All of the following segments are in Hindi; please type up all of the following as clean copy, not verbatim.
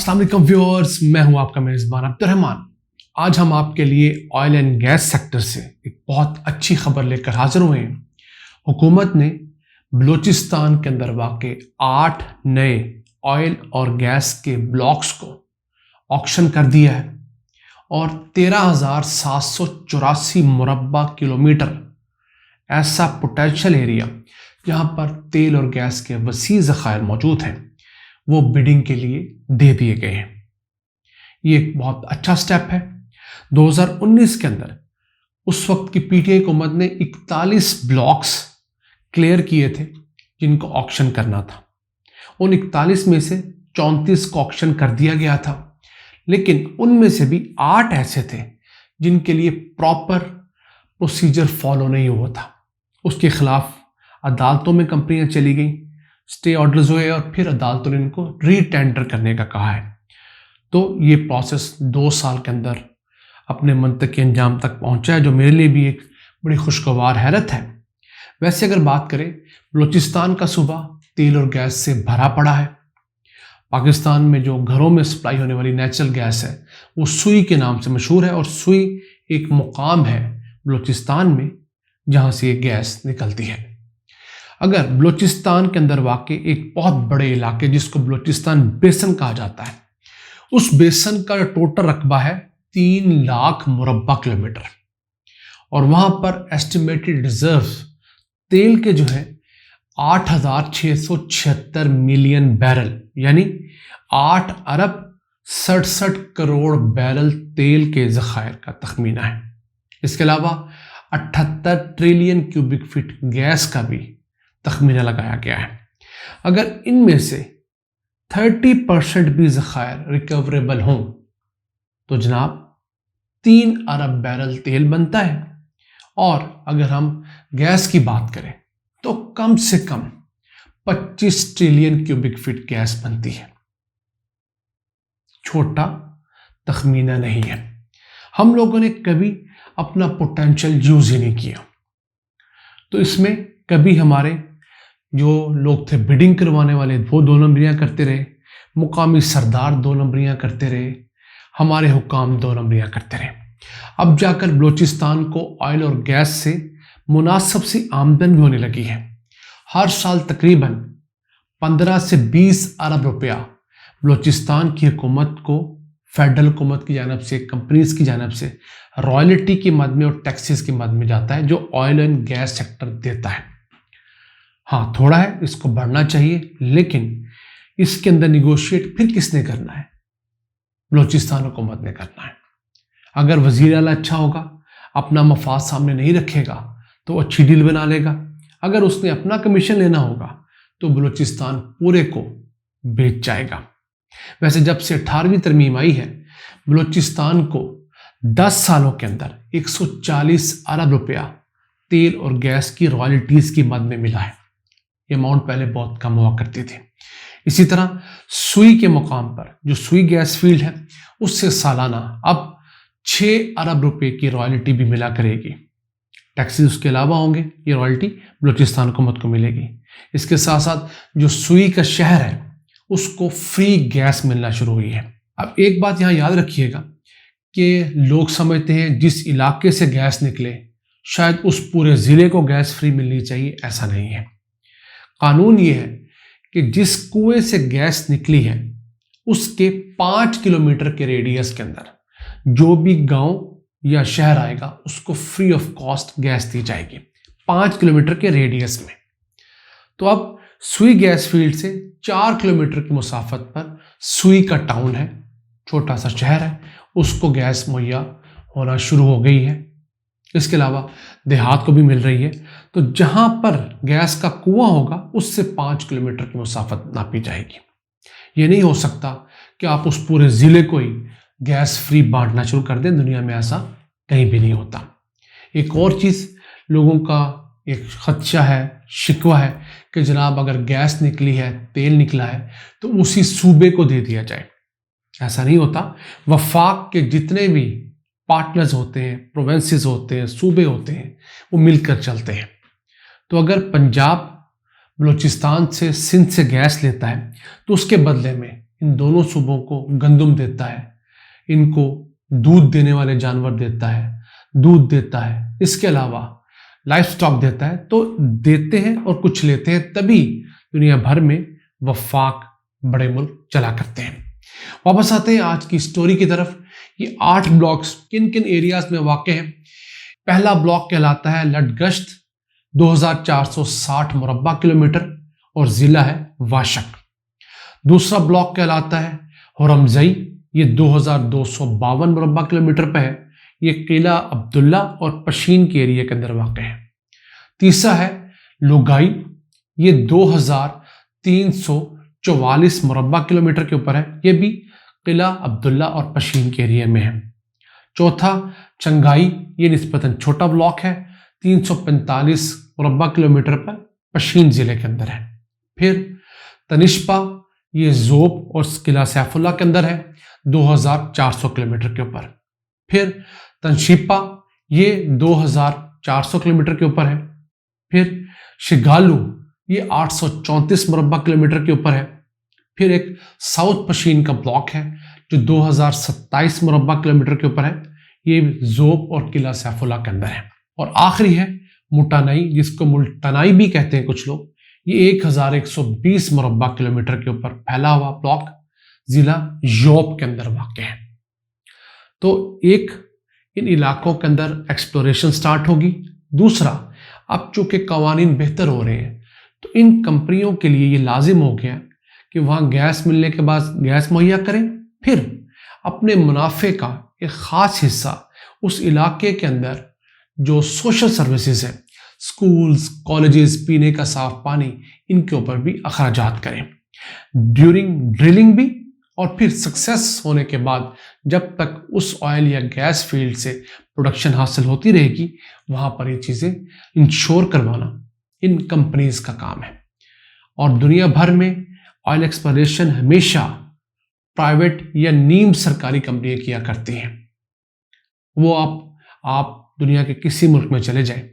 अस्सलाम वालेकुम व्यूअर्स, मैं हूं आपका मेज़बान अब्दुर्रहमान। आज हम आपके लिए ऑयल एंड गैस सेक्टर से एक बहुत अच्छी खबर लेकर हाजिर हुए हैं। हुकूमत ने बलूचिस्तान के अंदर वाक़े 8 नए ऑयल और गैस के ब्लॉक्स को ऑक्शन कर दिया है और 13,784 मुरब्बा किलोमीटर ऐसा पोटेंशियल एरिया जहां पर तेल और गैस के वसी ज़खायर मौजूद हैं वो बिडिंग के लिए दे दिए गए हैं। ये एक बहुत अच्छा स्टेप है। 2019 के अंदर उस वक्त की पीटीआई हुकूमत ने 41 ब्लॉक्स क्लियर किए थे जिनको ऑक्शन करना था। उन 41 में से 34 को ऑक्शन कर दिया गया था, लेकिन उनमें से भी 8 ऐसे थे जिनके लिए प्रॉपर प्रोसीजर फॉलो नहीं हुआ था। उसके खिलाफ अदालतों में कंपनियां चली गई, स्टे ऑर्डर्स हुए और फिर अदालतों ने इनको रीटेंडर करने का कहा है। तो ये प्रोसेस 2 साल के अंदर अपने मंतकी अंजाम तक पहुंचा है, जो मेरे लिए भी एक बड़ी खुशगवार हैरत है। वैसे अगर बात करें, बलूचिस्तान का सूबा तेल और गैस से भरा पड़ा है। पाकिस्तान में जो घरों में सप्लाई होने वाली नेचुरल गैस है वो सुई के नाम से मशहूर है और सुई एक मुकाम है बलूचिस्तान में जहां से ये गैस निकलती है। अगर बलूचिस्तान के अंदर वाक़ई एक बहुत बड़े इलाके जिसको बलूचिस्तान बेसन कहा जाता है, उस बेसन का टोटल रकबा है 3 लाख मुरब्बा किलोमीटर और वहां पर एस्टिमेटेड रिजर्व तेल के जो है 8,676 मिलियन बैरल यानी 8 अरब 67 करोड़ बैरल तेल के ज़खायर का तखमीना है। इसके अलावा 78 ट्रिलियन क्यूबिक फीट गैस का भी तखमीना लगाया गया है। अगर इनमें से 30% भी ज़खायर रिकवरेबल हों तो जनाब 3 अरब बैरल तेल बनता है। और अगर हम गैस की बात करें तो कम से कम 25 ट्रिलियन क्यूबिक फीट गैस बनती है। छोटा तखमीना नहीं है। हम लोगों ने कभी अपना पोटेंशियल यूज ही नहीं किया, तो इसमें कभी हमारे जो लोग थे बिडिंग करवाने वाले वो 2 नंबरियां करते रहे, मुकामी सरदार 2 नंबरियां करते रहे, हमारे हुकाम 2 नंबरियां करते रहे। अब जाकर बलूचिस्तान को ऑयल और गैस से मुनासिब सी आमदन भी होने लगी है। हर साल तकरीबन 15 से 20 अरब रुपया बलूचिस्तान की हुकूमत को फेडरल हुकूमत की जानब से, कंपनीज की जानब से रॉयल्टी की मद में और टैक्सेस की मद में जाता है, जो ऑयल एंड गैस सेक्टर देता है। हाँ, थोड़ा है, इसको बढ़ना चाहिए, लेकिन इसके अंदर निगोशिएट फिर किसने करना है? बलूचिस्तान हुकूमत ने करना है। अगर वजीर आला अच्छा होगा, अपना मफाद सामने नहीं रखेगा तो अच्छी डील बना लेगा। अगर उसने अपना कमीशन लेना होगा तो बलूचिस्तान पूरे को बेच जाएगा। वैसे जब से 18वीं तरमीम आई है, बलूचिस्तान को 10 सालों के अंदर 140 अरब रुपया तेल और गैस की रॉयल्टीज की मद में मिला है। ये अमाउंट पहले बहुत कम हुआ करती थी। इसी तरह सुई के मुकाम पर जो सुई गैस फील्ड है उससे सालाना अब 6 अरब रुपए की रॉयल्टी भी मिला करेगी। टैक्सेस उसके अलावा होंगे, ये रॉयल्टी बलूचिस्तान हुकूमत को मिलेगी। इसके साथ साथ जो सुई का शहर है उसको फ्री गैस मिलना शुरू हुई है। अब एक बात यहाँ याद रखिएगा कि लोग समझते हैं जिस इलाके से गैस निकले शायद उस पूरे ज़िले को गैस फ्री मिलनी चाहिए। ऐसा नहीं है। कानून ये है कि जिस कुएं से गैस निकली है उसके 5 किलोमीटर के रेडियस के अंदर जो भी गांव या शहर आएगा उसको फ्री ऑफ कॉस्ट गैस दी जाएगी, 5 किलोमीटर के रेडियस में। तो अब सुई गैस फील्ड से 4 किलोमीटर की मुसाफत पर सुई का टाउन है, छोटा सा शहर है, उसको गैस मुहैया होना शुरू हो गई है। इसके अलावा देहात को भी मिल रही है। तो जहां पर गैस का कुआं होगा उससे 5 किलोमीटर की मुसाफत नापी जाएगी। ये नहीं हो सकता कि आप उस पूरे ज़िले को ही गैस फ्री बांटना शुरू कर दें। दुनिया में ऐसा कहीं भी नहीं होता। एक और चीज़ लोगों का एक खदशा है, शिकवा है कि जनाब अगर गैस निकली है, तेल निकला है तो उसी सूबे को दे दिया जाए। ऐसा नहीं होता। वफाक के जितने भी पार्टनर्स होते हैं, प्रोविंसेस होते हैं, सूबे होते हैं, वो मिलकर चलते हैं। तो अगर पंजाब बलूचिस्तान से, सिंध से गैस लेता है तो उसके बदले में इन दोनों सूबों को गंदम देता है, इनको दूध देने वाले जानवर देता है, दूध देता है, इसके अलावा लाइफ स्टॉक देता है। तो देते हैं और कुछ लेते हैं, तभी दुनिया भर में वफाक बड़े मुल्क चला करते हैं। वापस आते हैं आज की स्टोरी की तरफ। ये 8 ब्लॉक्स किन किन एरियाज में वाक़ हैं। पहला ब्लॉक कहलाता है लटगश्त, 2460 मुरब्बा किलोमीटर और ज़िला है वाशक। दूसरा ब्लॉक कहलाता है हुरमज़ई, ये 2252 मुरब्बा किलोमीटर पे है। ये किला अब्दुल्ला और पशीन के एरिया के अंदर वाक़ है। तीसरा है लुगाई, ये 2344 मुरब्बा किलोमीटर के ऊपर है। ये भी किला अब्दुल्ला और पशीन के एरिया में है। चौथा चंगाई, ये निस्बतन छोटा ब्लॉक है, 345 मुरब्बा किलोमीटर पर पशीन ज़िले के अंदर है। फिर तनिष्पा, ये जोब और किला सैफुल्ला के अंदर है, 2400 किलोमीटर के ऊपर। फिर तनशीपा, ये 2400 किलोमीटर के ऊपर है। फिर शिगालू, ये 834 मुरब्बा किलोमीटर के ऊपर है। फिर एक साउथ पशीन का ब्लॉक है जो 2027 मुरब्बा किलोमीटर के ऊपर है। ये जोब और किला सैफुल्ला के अंदर है। और आखिरी है मुटानाई, जिसको मुल्तानाई भी कहते हैं कुछ लोग। ये 1120 मुरब्बा किलोमीटर के ऊपर फैला हुआ ब्लॉक जिला योब के अंदर वाक़ है। तो एक, इन इलाकों के अंदर एक्सप्लोरेशन स्टार्ट होगी। दूसरा, अब चूंकि कवानीन बेहतर हो रहे हैं तो इन कंपनियों के लिए ये लाजिम हो गया कि वहाँ गैस मिलने के बाद गैस मुहैया करें, फिर अपने मुनाफे का एक ख़ास हिस्सा उस इलाके के अंदर जो सोशल सर्विसेज हैं, स्कूल्स, कॉलेजेस, पीने का साफ पानी, इनके ऊपर भी अखराजात करें ड्यूरिंग ड्रिलिंग भी, और फिर सक्सेस होने के बाद जब तक उस ऑयल या गैस फील्ड से प्रोडक्शन हासिल होती रहेगी, वहाँ पर ये चीज़ें इंश्योर करवाना इन कंपनीज का काम है। और दुनिया भर में ऑयल एक्सप्लोरेशन हमेशा प्राइवेट या नीम सरकारी कंपनियां किया करती हैं। वो आप दुनिया के किसी मुल्क में चले जाएं,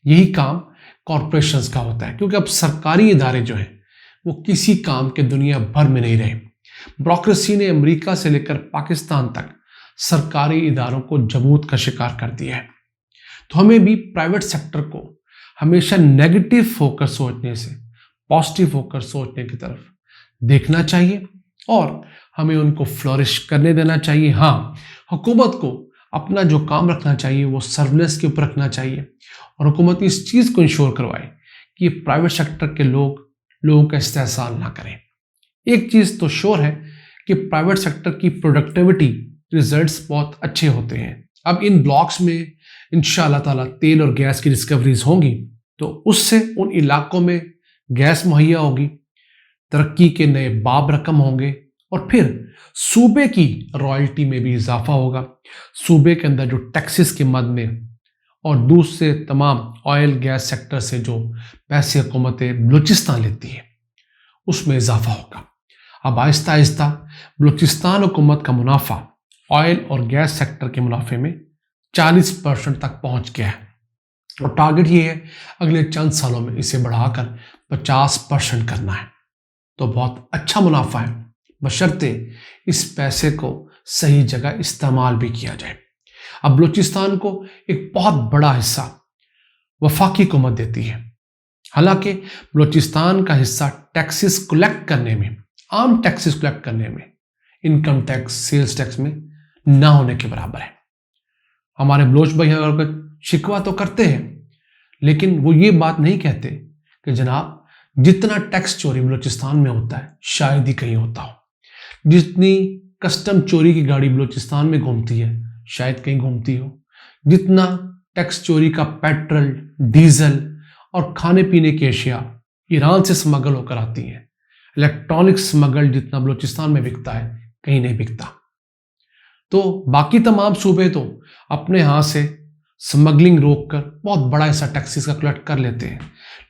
यही काम कॉरपोरेशंस का होता है, क्योंकि अब सरकारी इदारे जो हैं वो किसी काम के दुनिया भर में नहीं रहे। ब्यूरोक्रेसी ने अमेरिका से लेकर पाकिस्तान तक सरकारी इदारों को जमूत का शिकार कर दिया है। तो हमें भी प्राइवेट सेक्टर को हमेशा नेगेटिव होकर सोचने से पॉजिटिव होकर सोचने की तरफ देखना चाहिए और हमें उनको फ्लोरिश करने देना चाहिए। हाँ, हुकूमत को अपना जो काम रखना चाहिए वो सर्विलेंस के ऊपर रखना चाहिए, और हुकूमत इस चीज़ को इंश्योर करवाए कि प्राइवेट सेक्टर के लोगों का इस्तेहसाल ना करें। एक चीज़ तो श्योर है कि प्राइवेट सेक्टर की प्रोडक्टिविटी रिजल्ट्स बहुत अच्छे होते हैं। अब इन ब्लॉक्स में इंशाअल्लाह ताला तेल और गैस की डिस्कवरीज होंगी, तो उससे उन इलाकों में गैस मुहैया होगी, तरक्की के नए बाब रकम होंगे, और फिर सूबे की रॉयल्टी में भी इजाफा होगा। सूबे के अंदर जो टैक्सेस की मद में और दूसरे तमाम ऑयल गैस सेक्टर से जो पैसे हुकूमत बलूचिस्तान लेती है उसमें इजाफा होगा। अब आहिस्ता आहिस्ता बलूचिस्तान हुकूमत का मुनाफा ऑयल और गैस सेक्टर के मुनाफे में 40% तक पहुंच गया है, और टारगेट ये है अगले चंद सालों में इसे बढ़ाकर 50% करना है। तो बहुत अच्छा मुनाफा है, बशर्ते इस पैसे को सही जगह इस्तेमाल भी किया जाए। अब बलूचिस्तान को एक बहुत बड़ा हिस्सा वफाकी हुकूमत देती है। हालांकि बलूचिस्तान का हिस्सा टैक्सेस कलेक्ट करने में, आम टैक्सेस कलेक्ट करने में, इनकम टैक्स, सेल्स टैक्स में ना होने के बराबर है। हमारे बलोच भाई अगर शिकवा तो करते हैं, लेकिन वो ये बात नहीं कहते कि जनाब जितना टैक्स चोरी बलूचिस्तान में होता है शायद ही कहीं होता हो, जितनी कस्टम चोरी की गाड़ी बलूचिस्तान में घूमती है शायद कहीं घूमती हो, जितना टैक्स चोरी का पेट्रोल, डीजल और खाने पीने की अशिया ईरान से स्मगल होकर आती हैं, इलेक्ट्रॉनिक स्मगल जितना बलूचिस्तान में बिकता है कहीं नहीं बिकता। तो बाकी तमाम सूबे तो अपने यहाँ से स्मगलिंग रोककर बहुत बड़ा हिस्सा टैक्सेस का कलेक्ट कर लेते हैं,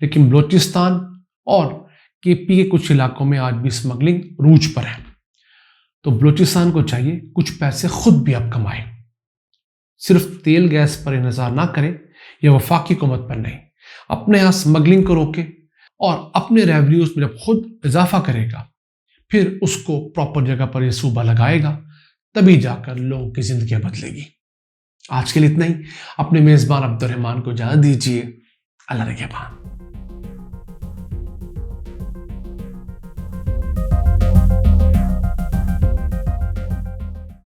लेकिन बलूचिस्तान और केपी के कुछ इलाकों में आज भी स्मगलिंग रूज पर है। तो बलूचिस्तान को चाहिए कुछ पैसे खुद भी अब कमाए, सिर्फ तेल गैस पर इंतजार ना करें या वफाकी हुकूमत पर नहीं, अपने यहाँ स्मगलिंग को रोके और अपने रेवेन्यूज में जब खुद इजाफा करेगा, फिर उसको प्रॉपर जगह पर ये सूबा लगाएगा, तभी जाकर लोगों की जिंदगी बदलेगी। आज के लिए इतना ही। अपने मेजबान अब्दुल रहमान को इजाजत दीजिए। अल्लाह के बाद।